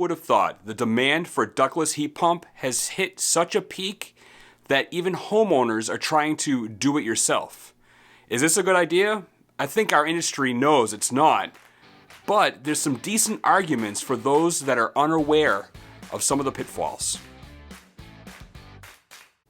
would have thought the demand for ductless heat pump has hit such a peak that even homeowners are trying to do it yourself. Is this a good idea? I think our industry knows it's not, but there's some decent arguments for those that are unaware of some of the pitfalls.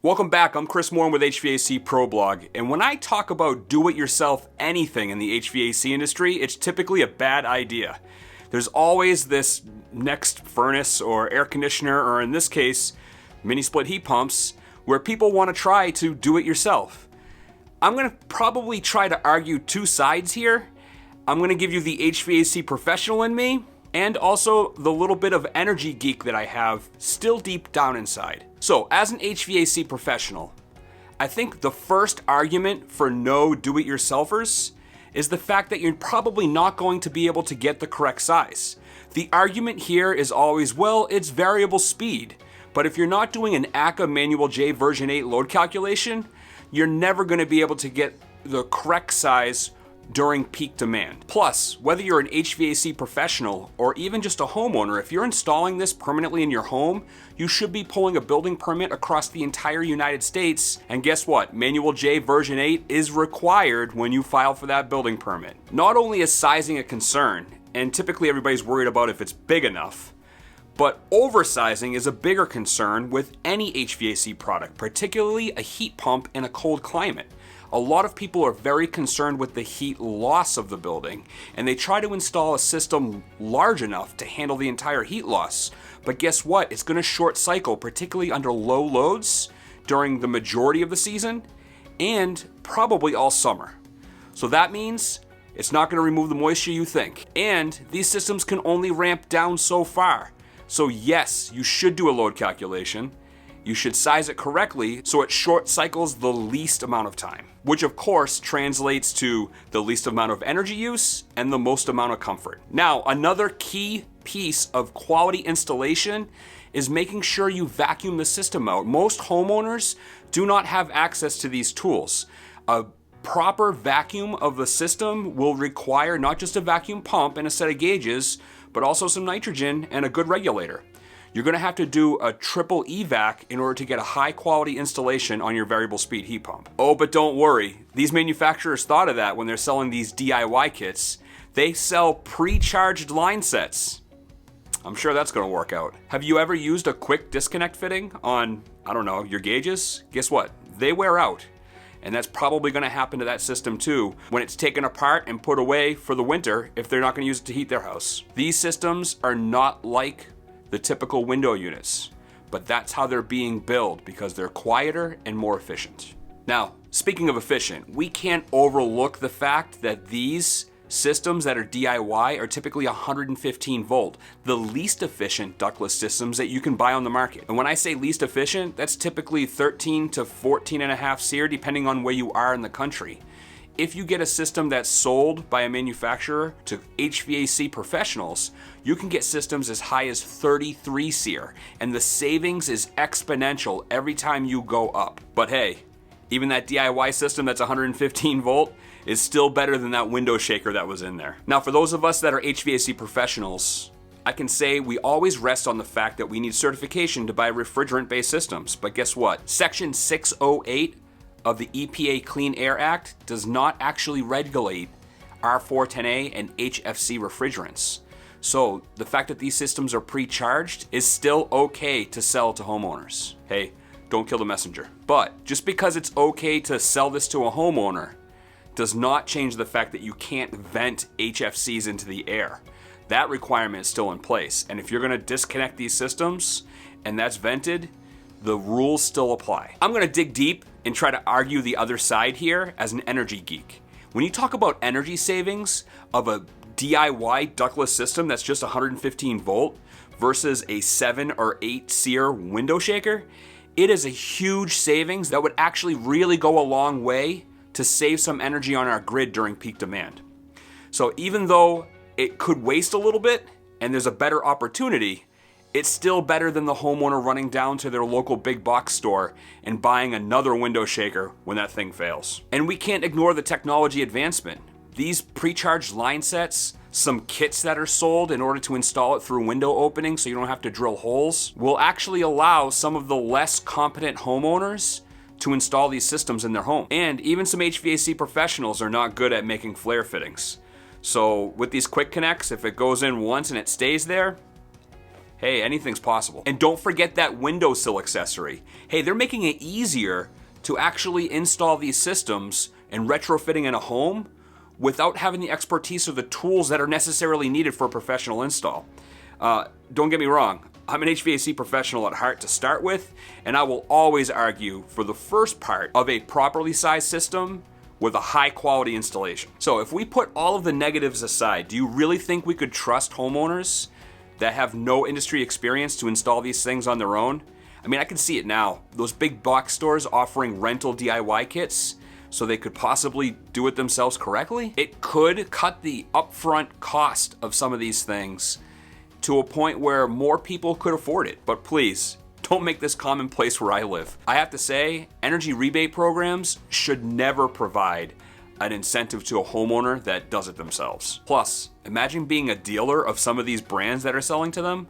Welcome back, I'm Chris Moore with HVAC Pro Blog, and when I talk about do-it-yourself anything in the HVAC industry, it's typically a bad idea. There's always this next furnace or air conditioner, or in this case, mini split heat pumps, where people want to try to do it yourself. I'm going to probably try to argue two sides here. I'm going to give you the HVAC professional in me, and also the little bit of energy geek that I have still deep down inside. So, as an HVAC professional, I think the first argument for no do-it-yourselfers is the fact that you're probably not going to be able to get the correct size. The argument here is always, well, it's variable speed. But if you're not doing an ACA Manual J version 8 load calculation, you're never going to be able to get the correct size during peak demand. Plus, whether you're an HVAC professional or even just a homeowner, if you're installing this permanently in your home, you should be pulling a building permit across the entire United States. And guess what? Manual J version 8 is required when you file for that building permit. Not only is sizing a concern, and typically everybody's worried about if it's big enough, but oversizing is a bigger concern with any HVAC product, particularly a heat pump in a cold climate. A lot of people are very concerned with the heat loss of the building, and they try to install a system large enough to handle the entire heat loss. But guess what? It's going to short cycle, particularly under low loads during the majority of the season and probably all summer. So that means it's not going to remove the moisture you think. And these systems can only ramp down so far. So yes, you should do a load calculation. You should size it correctly so it short cycles the least amount of time, which of course translates to the least amount of energy use and the most amount of comfort. Now, another key piece of quality installation is making sure you vacuum the system out. Most homeowners do not have access to these tools. A proper vacuum of the system will require not just a vacuum pump and a set of gauges, but also some nitrogen and a good regulator. You're going to have to do a triple evac in order to get a high quality installation on your variable speed heat pump. Oh, but don't worry. These manufacturers thought of that when they're selling these DIY kits. They sell pre-charged line sets. I'm sure that's going to work out. Have you ever used a quick disconnect fitting on, your gauges? Guess what? They wear out. And that's probably going to happen to that system too when it's taken apart and put away for the winter if they're not going to use it to heat their house. These systems are not like the typical window units, but that's how they're being built because they're quieter and more efficient. Now, speaking of efficient, we can't overlook the fact that these systems that are DIY are typically 115 volt, the least efficient ductless systems that you can buy on the market. And when I say least efficient, that's typically 13 to 14.5 SEER depending on where you are in the country. If you get a system that's sold by a manufacturer to HVAC professionals, you can get systems as high as 33 SEER, and the savings is exponential every time you go up. But hey, even that DIY system that's 115 volt is still better than that window shaker that was in there. Now, for those of us that are HVAC professionals, I can say we always rest on the fact that we need certification to buy refrigerant-based systems. But guess what? Section 608 of the EPA Clean Air Act does not actually regulate R410A and HFC refrigerants. So the fact that these systems are pre-charged is still okay to sell to homeowners. Hey, don't kill the messenger. But just because it's okay to sell this to a homeowner does not change the fact that you can't vent HFCs into the air. That requirement is still in place. And if you're gonna disconnect these systems and that's vented, the rules still apply. I'm gonna dig deep and try to argue the other side here as an energy geek. When you talk about energy savings of a DIY ductless system that's just 115 volt versus a 7 or 8 SEER window shaker, it is a huge savings that would actually really go a long way to save some energy on our grid during peak demand. So even though it could waste a little bit and there's a better opportunity, it's still better than the homeowner running down to their local big box store and buying another window shaker when that thing fails. And we can't ignore the technology advancement. These pre-charged line sets some kits that are sold in order to install it through window openings so you don't have to drill holes, will actually allow some of the less competent homeowners to install these systems in their home. And even some HVAC professionals are not good at making flare fittings. So with these quick connects, if it goes in once and it stays there, hey, anything's possible. And don't forget that windowsill accessory. Hey, they're making it easier to actually install these systems and retrofitting in a home without having the expertise or the tools that are necessarily needed for a professional install. Don't get me wrong, I'm an HVAC professional at heart to start with, and I will always argue for the first part of a properly sized system with a high quality installation. So if we put all of the negatives aside, do you really think we could trust homeowners that have no industry experience to install these things on their own? I mean, I can see it now. Those big box stores offering rental DIY kits so they could possibly do it themselves correctly. It could cut the upfront cost of some of these things to a point where more people could afford it. But please, don't make this commonplace where I live. I have to say, energy rebate programs should never provide an incentive to a homeowner that does it themselves. Plus, imagine being a dealer of some of these brands that are selling to them.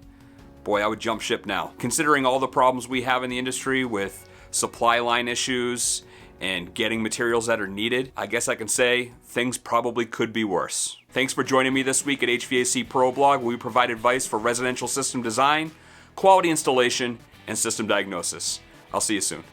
Boy, I would jump ship now. Considering all the problems we have in the industry with supply line issues and getting materials that are needed, I guess I can say things probably could be worse. Thanks for joining me this week at HVAC Pro Blog, where we provide advice for residential system design, quality installation, and system diagnosis. I'll see you soon.